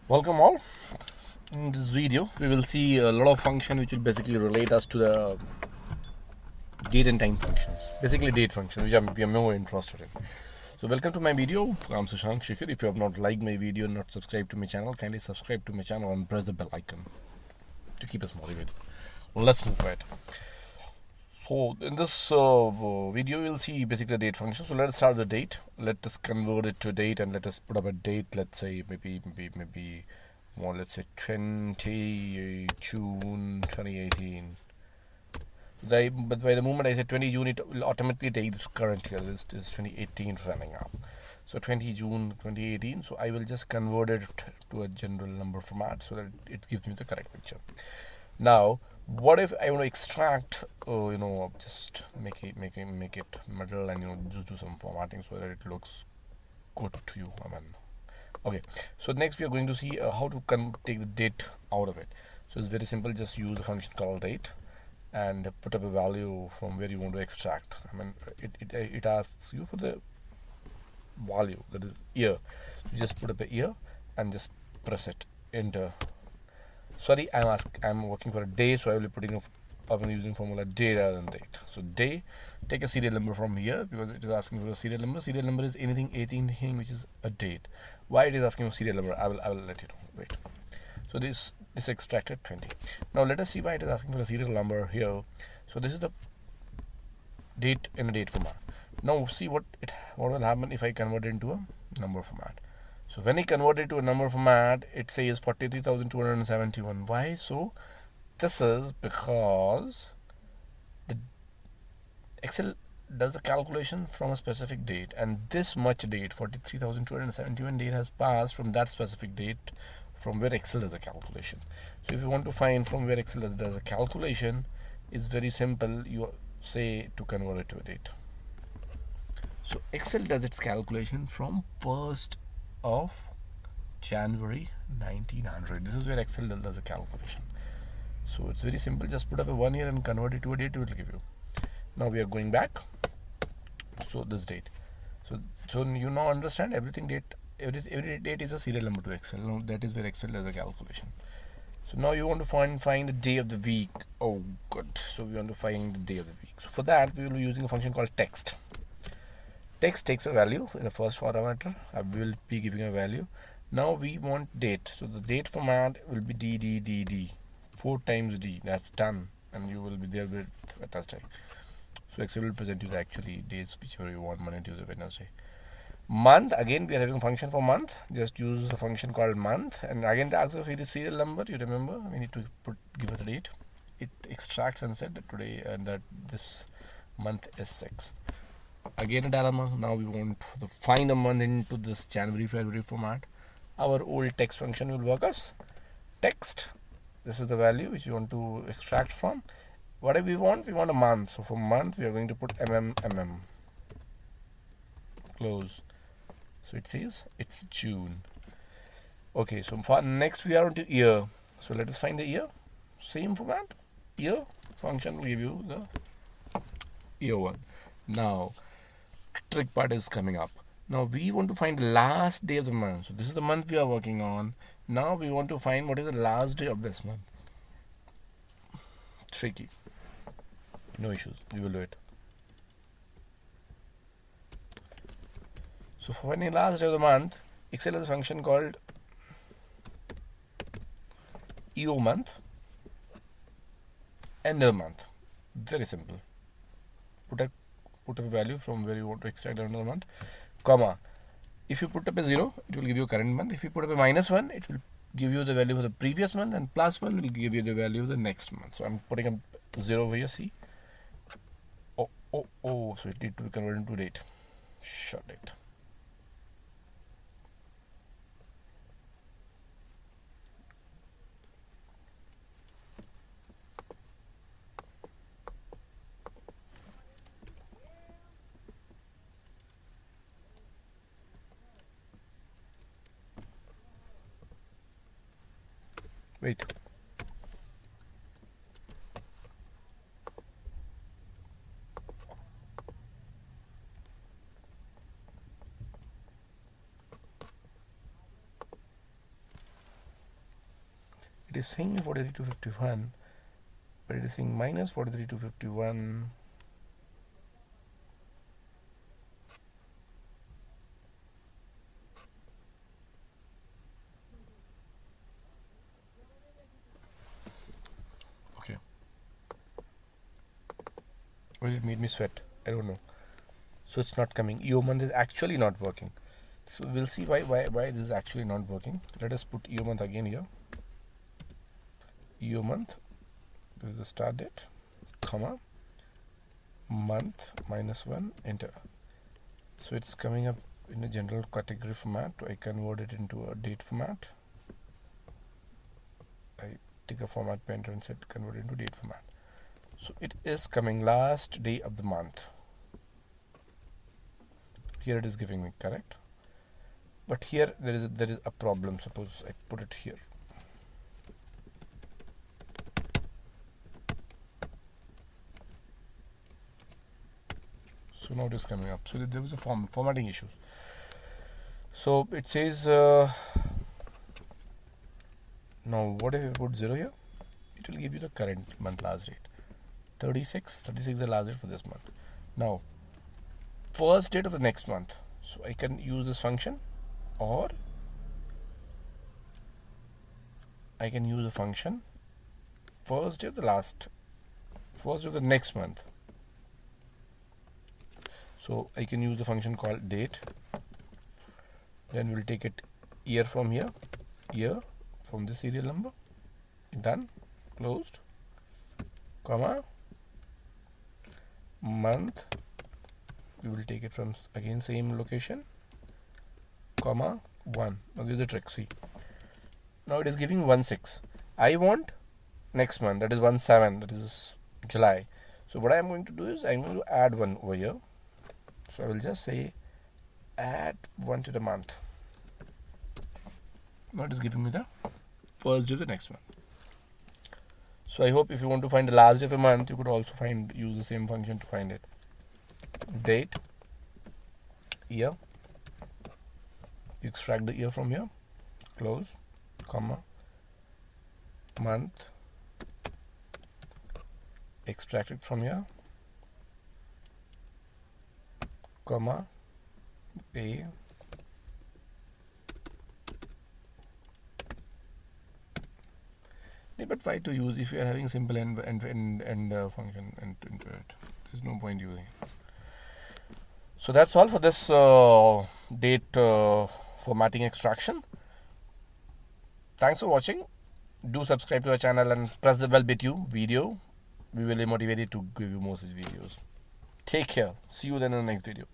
Welcome all. In this video, we will see a lot of function which will basically relate us to the date and time functions. Basically, date functions, we are more interested in. So, welcome to my video. I'm Sushank Shikhar. If you have not liked my video and not subscribed to my channel, kindly subscribe to my channel and press the bell icon to keep us motivated. Let's move ahead. So, in this video, we'll see basically the date function. So, let us start with the date. Let us convert it to date and let us put up a date. Let's say maybe well, let's say 20 June 2018. But by the moment I say 20 June, it will automatically take this current year. This is 2018 running up. So 20 June 2018. So I will just convert it to a general number format so that it gives me the correct picture. Now, what if I want to extract, just make it metal and just do some formatting so that it looks good to you. Okay, so next we are going to see how to take the date out of it. So it's very simple. Just use the function called date and put up a value from where you want to extract. It asks you for the value, that is year. So just put up a year and just press it, enter. Sorry, I'm working for a day, so I will be putting I'm using formula day rather than date. So day, take a serial number from here because it is asking for a serial number. Serial number is anything 18 thing which is a date. Why it is asking for serial number? I will let you know. Wait. So this extracted 20. Now let us see why it is asking for a serial number here. So this is the date in a date format. Now see what will happen if I convert it into a number format. So when I convert it to a number format, it says 43,271. Why so? This is because the Excel does the calculation from a specific date, and this much date, 43,271 date, has passed from that specific date from where Excel does the calculation. So if you want to find from where Excel does the calculation, it's very simple. You say to convert it to a date. So Excel does its calculation from 1st of January 1900. This is where Excel does the calculation. So it's very simple. Just put up a 1 year and convert it to a date. It will give you. Now we are going back. So this date. So you now understand everything date. Every date is a serial number to Excel. Now that is where Excel does the calculation. So now you want to find the day of the week. Oh, good. So we want to find the day of the week. So for that we will be using a function called text. Text takes a value in the first parameter. I will be giving a value. Now we want date. So the date format will be d 4 times d. That's done, and you will be there with Thursday. So Excel will present you the actually days whichever you want, Monday, Tuesday, Wednesday. Month, again we are having a function for month. Just use the function called month, and again the answer for the serial number. You remember we need to give it a date. It extracts and said that today and that this month is 6th. Again a dilemma. Now we want to find a month into this January February format. Our old text function will work as text. This is the value which you want to extract from. What do we want? We want a month. So for month we are going to put mm. Close. So it says it's June. Okay, so for next we are on to year. So let us find the year. Same format. Year function will give you the year one. Now trick part is coming up. Now we want to find the last day of the month. So this is the month we are working on. Now we want to find what is the last day of this month. Tricky. No issues. We will do it. So for finding last day of the month, Excel has a function called EO month, end of the month. Very simple. Put a value from where you want to extract the end of the month, comma. If you put up a 0, it will give you current month. If you put up a -1, it will give you the value for the previous month, and +1 will give you the value of the next month. So I'm putting a 0 over here, see. So it need to be converted into date. Shut it. Wait. It is saying 43 to 51, but it is saying minus 43 to 51. Okay. Well, it made me sweat. I don't know. So it's not coming. EO month is actually not working. So we'll see why this is actually not working. Let us put EO month again here. EO month. This is the start date, comma, month -1, enter. So it's coming up in a general category format. I convert it into a date format. I take a format painter and set convert it into date format. So it is coming last day of the month. Here it is giving me correct, but here there is a problem. Suppose I put it here. So now it is coming up. So there was a formatting issues. So it says now what if I put 0 here? It will give you the current month last date. 36 is the last date for this month. Now first date of the next month. So I can use this function, or I can use the function first day of the next month. So I can use the function called date. Then we'll take it year from here, year from the serial number, done, closed, comma, month, we will take it from again same location, comma, 1. Now this is the trick. See, now it is giving 1/6. I want next month, that is 1/7, that is July. So what I am going to do is I am going to add 1 over here. So I will just say add 1 to the month. Now it is giving me the first day of the next month. So I hope if you want to find the last day of a month, you could also use the same function to find it. Date, year, you extract the year from here, close, comma, month, extract it from here, comma, day, but why to use if you are having simple end function into it? There's no point using it. So that's all for this date formatting extraction. Thanks for watching. Do subscribe to our channel and press the bell video. We will be motivated to give you more such videos. Take care. See you then in the next video.